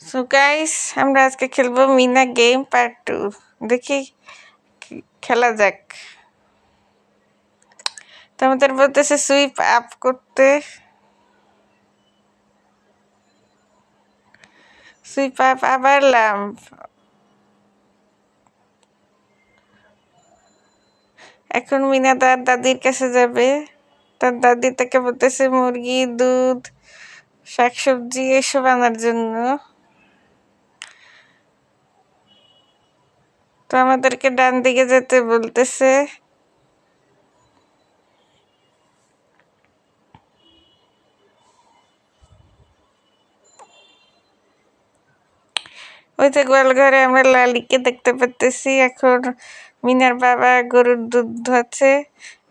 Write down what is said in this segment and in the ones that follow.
So guys, আমরা আজকে খেলবো মিনা গেম পার্ট 2। দেখি খেলা যাক। তো আমাদের বলতেছে সুইপ আপ করতে, সুইপ আপ, আবার লাম্প। এখন মিনা তার দাদির কাছে যাবে। তার দাদি তাকে বলতেছে মুরগি, দুধ, শাকসবজি এসব আনার জন্য। তো আমাদেরকে ডান দিকে যেতে বলতেছে। ওই যে গোয়ালঘরে আমরা লালিকে দেখতে পাচ্তেছি। এখন মিনার বাবা গরুর দুধ ধোয়াচ্ছে।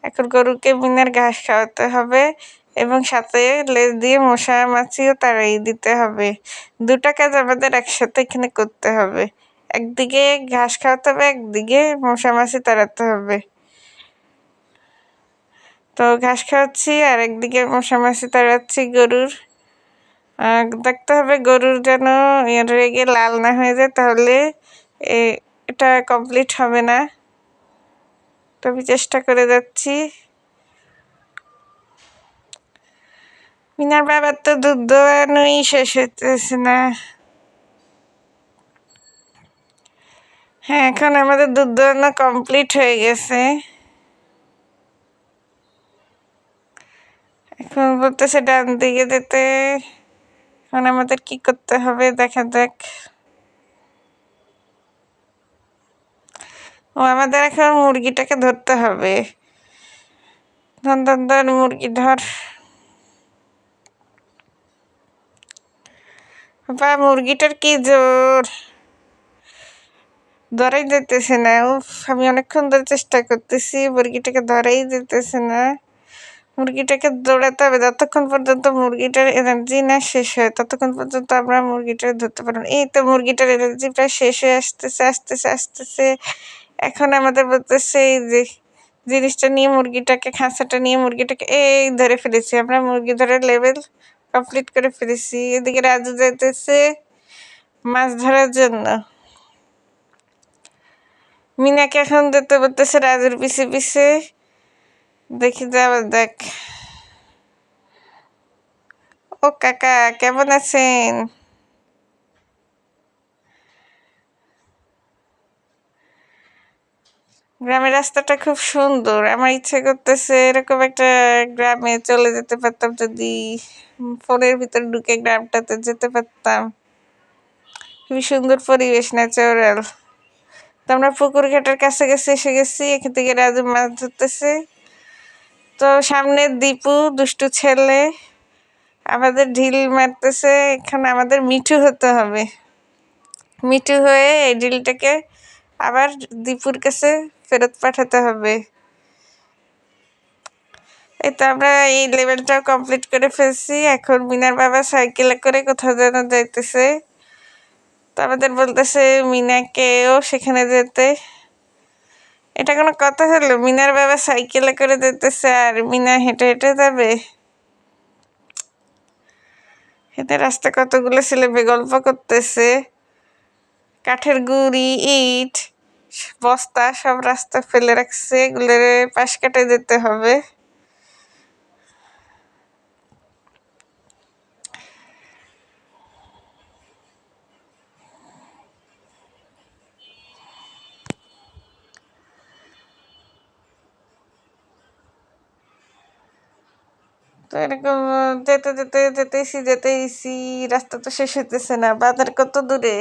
এখন গরুকে মিনার ঘাস খাওয়াতে হবে এবং সাথে লেজ দিয়ে মশা মাছিও তাড়াই দিতে হবে। দুটা কাজ আমাদের একসাথে এখানে করতে হবে। একদিকে ঘাস খাওয়াতে হবে, একদিকে মশা মাছি তাড়াতে হবে। তো ঘাস খাওয়াচ্ছি আর একদিকে মশা মাছি তাড়াচ্ছি গরুর। দেখতে হবে গরুর যেন রেগে লাল না হয়ে যায়, তাহলে এটা কমপ্লিট হবে না। তো আমি চেষ্টা করে যাচ্ছি। মিনার বাবার তো দুধ দোয়ানোই শেষ হতেছে না। হ্যাঁ, এখন আমাদের দুধ দোয়ানো কমপ্লিট হয়ে গেছে। এখন বলতেছে ডান দিকে যেতে। এখন আমাদের কি করতে হবে দেখা যাক। আমাদের এখন মুরগিটাকে ধরতে হবে। ধর ধর ধর, মুরগি ধর। বা মুরগিটার কি জোর, ধরাই যেতেছে না। উফ, আমি অনেকক্ষণ ধরে চেষ্টা করতেছি, মুরগিটাকে ধরাই যেতেছে না। মুরগিটাকে দৌড়াতে হবে যতক্ষণ পর্যন্ত মুরগিটার এনার্জি না শেষ হয়, ততক্ষণ পর্যন্ত আমরা মুরগিটা ধরতে পারবো না। এই তো মুরগিটার এনার্জি প্রায় শেষ হয়ে আসতেছে আসতেছে আসতেছে। এখন আমাদের বলতেছে এই যে জিনিসটা নিয়ে, মুরগিটাকে, খাঁচাটা নিয়ে মুরগিটাকে এই ধরে ফেলেছি আমরা। মুরগি ধরার লেভেল কমপ্লিট করে ফেলেছি। এদিকে রাজু যাইতেছে মাছ ধরার জন্য। মিনাকে এখন যেতে বলতেছে রাজুর পিছে পিছে। দেখি যাওয়া দেখ। ও কাকা, কেমন আছেন? গ্রামের রাস্তাটা খুব সুন্দর। আমার ইচ্ছে করতেছে এরকম একটা গ্রামে চলে যেতে পারতাম, যদি ফোনের ভিতর ঢুকে গ্রামটাতে যেতে পারতাম। খুবই সুন্দর পরিবেশ, ন্যাচারাল। তো আমরা পুকুর ঘাটের কাছাকাছি এসে গেছি। এখান থেকে রাজু মাছ ধরতেছে। তো সামনে দীপু দুষ্টু ছেলে আমাদের ঢিল মারতেছে। এখানে আমাদের মিঠু হতে হবে। মিঠু হয়ে এই ঢিলটাকে আবার দীপুর কাছে ফেরত পাঠাতে হবে। এই তো আমরা এই লেভেলটাও কমপ্লিট করে ফেলছি। এখন মিনার বাবা সাইকেলে করে কোথাও যেন যাইতেছে। তো আমাদের বলতেছে মিনাকেও সেখানে যেতে। এটা কোনো কথা হলো? মিনার বাবা সাইকেলে করে যেতেছে আর মিনা হেঁটে হেঁটে যাবে। হেঁটে রাস্তা কতগুলো ছেলে গল্প করতেছে। কাঠের গুঁড়ি, ইট, বস্তা সব রাস্তা ফেলে রাখছে। এগুলোর পাশ কাটে যেতে হবে। তো এরকম যেতে যেতে যেতেইছি, রাস্তা তো শেষ হইতেছে না। বাজার কত দূরে?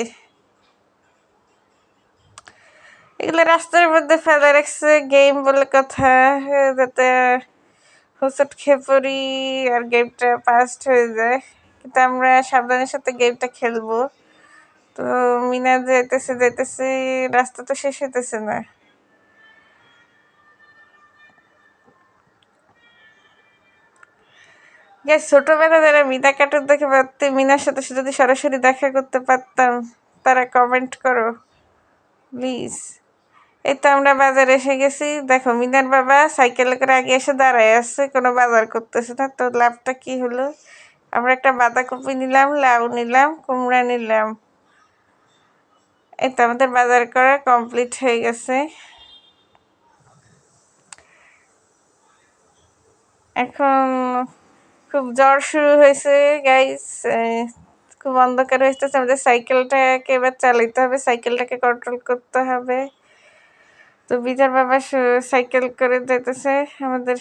এগুলো রাস্তার মধ্যে ফেলে রাখছে গেম বলে কথা, যাতে হোঁচট খেয়ে পড়ি আর গেমটা ফাস্ট হয়ে যায়। কিন্তু আমরা সাবধানের সাথে গেমটা খেলবো। তো মিনা যাইতেছে যাইতেছে, রাস্তা তো শেষ হইতেছে না। ছোটবেলা যারা মিনা কার্টুন দেখে পারতে, মিনার সাথে যদি সরাসরি দেখা করতে পারতাম, তারা কমেন্ট করো প্লিজ। এই তো আমরা বাজারে এসে গেছি। দেখো মিনার বাবা সাইকেলে করে আগে এসে দাঁড়ায় আছে, কোনো বাজার করতেছে না। তো লাভটা কি হলো? আমরা একটা বাঁধাকপি নিলাম, লাউ নিলাম, কুমড়া নিলাম। এই তো আমাদের বাজার করা কমপ্লিট হয়ে গেছে। এখন খুব জ্বর শুরু হয়েছে গাইস, খুব অন্ধকার হয়েছে। আমাদের সাইকেলটাকে এবার চালাতে হবে, সাইকেলটাকে কন্ট্রোল করতে হবে। তো বিজার বাবা সাইকেল করে যেতেছে, আমাদের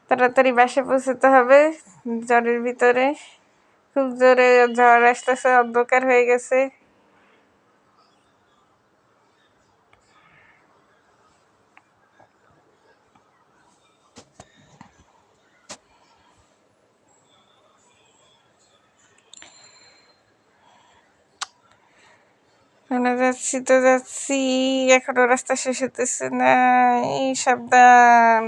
তাড়াতাড়ি বাসে পৌঁছতে হবে জ্বরের ভিতরে। খুব জোরে ঝড় আসতেছে, অন্ধকার হয়ে গেছে। আমরা যাচ্ছি তো যাচ্ছি, এখনো রাস্তা শেষ হতেছে না। এই সাবধান।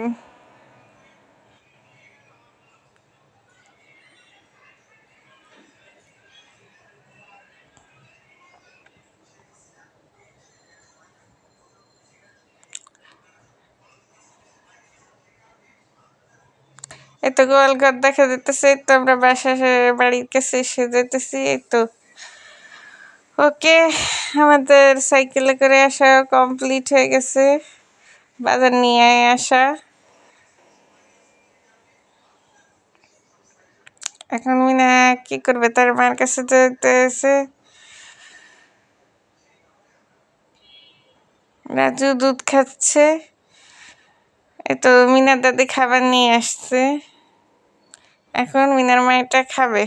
এই তো গোয়ালঘর দেখা যেতেছে, এই তো আমরা বাড়ির কাছে এসে যেতেছি। এই তো ওকে, আমাদের সাইকেলে করে আসা কমপ্লিট হয়ে গেছে, বাজার নিয়ে আসা। এখন মিনা কি করবে, তার মার কাছে যেতে এসে রাজু দুধ খাচ্ছে। এই তো মিনার দাদি খাবার নিয়ে আসছে, এখন মিনার মা এটা খাবে।